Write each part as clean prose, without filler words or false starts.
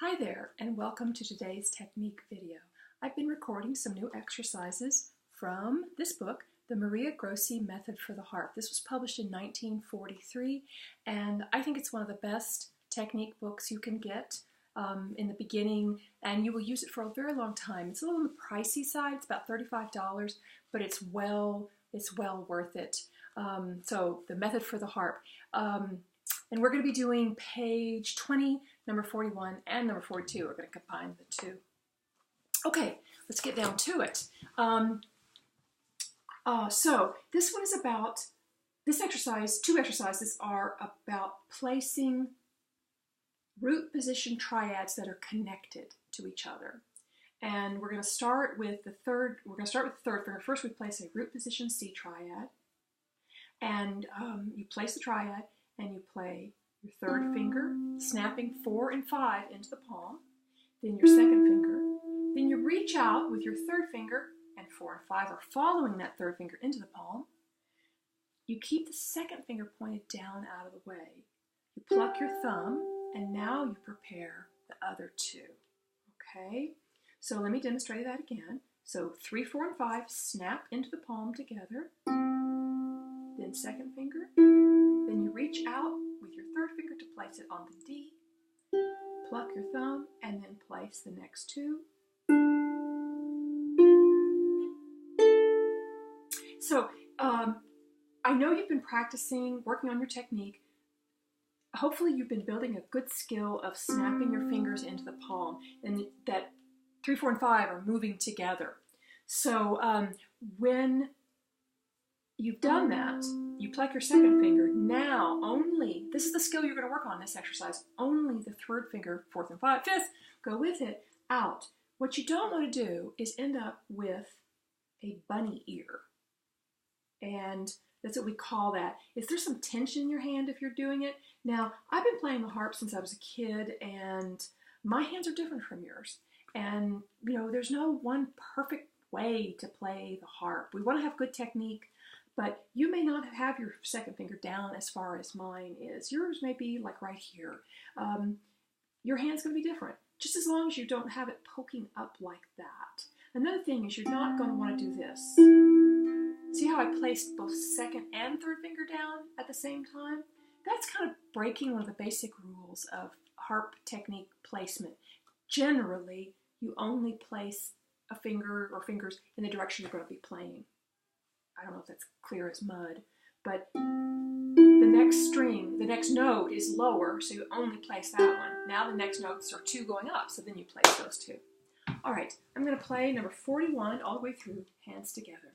Hi there, and welcome to today's technique video. I've been recording some new exercises from this book, The Maria Grossi Method for the Harp. This was published in 1943, and I think it's one of the best technique books you can get in the beginning, and you will use it for a very long time. It's a little on the pricey side. It's about $35, but it's well worth it. So, The Method for the Harp. And we're going to be doing page 20, number 41, and number 42. We're going to combine the two. Okay, let's get down to it. So this one is about, two exercises are about placing root position triads that are connected to each other. And we're going to start with the third finger. First we place a root position C triad. And you place the triad, and you play your third finger, snapping 4 and 5 into the palm, then your second finger, then you reach out with your third finger, and 4 and 5 are following that third finger into the palm. You keep the second finger pointed down out of the way. You pluck your thumb, and now you prepare the other two. Okay? So let me demonstrate that again. So 3, 4, and 5 snap into the palm together, then second finger, then you reach out with your third finger to place it on the D, pluck your thumb, and then place the next two. So I know you've been practicing, working on your technique. Hopefully you've been building a good skill of snapping your fingers into the palm, and that 3, 4, and 5 are moving together. So when you've done that, you pluck your second finger. Now only, this is the skill you're going to work on this exercise, only the third finger, 4th and 5th, go with it, out. What you don't want to do is end up with a bunny ear. And that's what we call that. Is there some tension in your hand if you're doing it? Now, I've been playing the harp since I was a kid, and my hands are different from yours. And, you know, there's no one perfect way to play the harp. We want to have good technique, but you may not have your second finger down as far as mine is. Yours may be like right here. Your hand's going to be different, just as long as you don't have it poking up like that. Another thing is you're not going to want to do this. See how I placed both second and third finger down at the same time? That's kind of breaking one of the basic rules of harp technique placement. Generally, you only place a finger or fingers in the direction you're going to be playing. I don't know if that's clear as mud, but the next string, the next note is lower, so you only place that one. Now the next notes are 2 going up, so then you place those 2. All right, I'm going to play number 41 all the way through, hands together.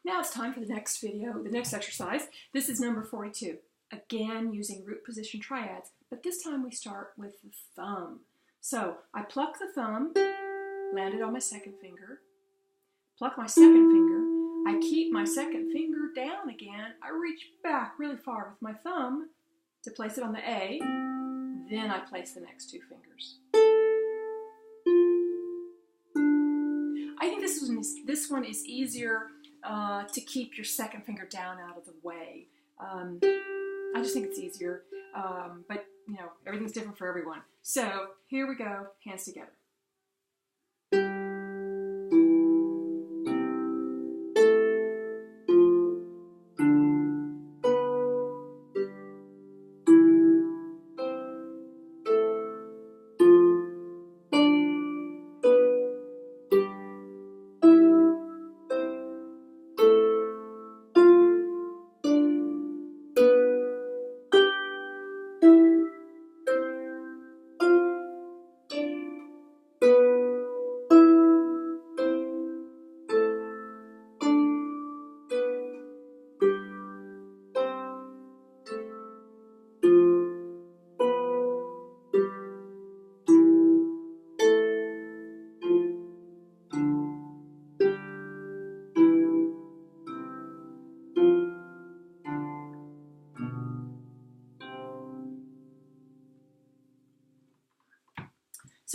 Now it's time for the next video, the next exercise. This is number 42. Again, using root position triads, but this time we start with the thumb. So I pluck the thumb, land it on my second finger, pluck my second finger, I keep my second finger down again, I reach back really far with my thumb to place it on the A, then I place the next 2 fingers. I think this one is easier to keep your second finger down out of the way. I just think it's easier, but you know, everything's different for everyone. So here we go, hands together.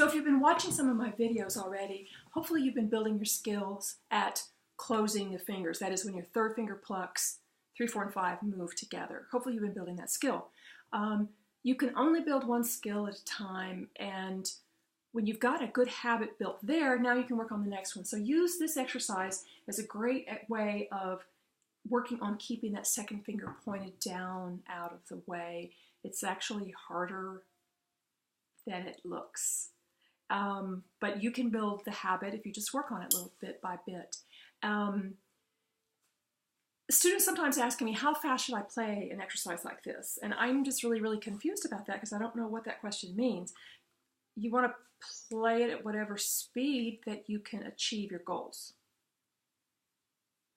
if you've been watching some of my videos already, hopefully you've been building your skills at closing the fingers. That is when your third finger plucks, 3, 4, and 5 move together. Hopefully you've been building that skill. You can only build one skill at a time, and when you've got a good habit built there, now you can work on the next one. So use this exercise as a great way of working on keeping that second finger pointed down out of the way. It's actually harder than it looks. But you can build the habit if you just work on it a little bit by bit. Students sometimes ask me, how fast should I play an exercise like this? And I'm just really, really confused about that because I don't know what that question means. You want to play it at whatever speed that you can achieve your goals.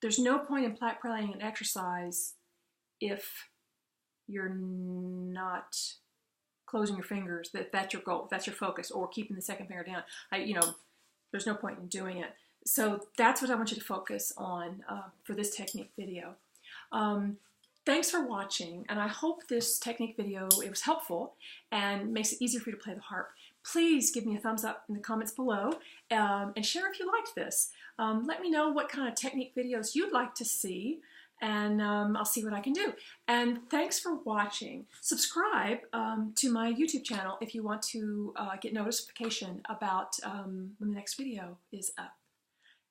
There's no point in playing an exercise if you're not closing your fingers, that's your goal, that's your focus, or keeping the second finger down. There's no point in doing it. So that's what I want you to focus on for this technique video. Thanks for watching, and I hope this technique video, it was helpful and makes it easier for you to play the harp. Please give me a thumbs up in the comments below and share if you liked this. Let me know what kind of technique videos you'd like to see, and I'll see what I can do. And thanks for watching. Subscribe to my YouTube channel if you want to get notification about when the next video is up.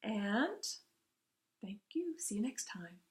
And thank you. See you next time.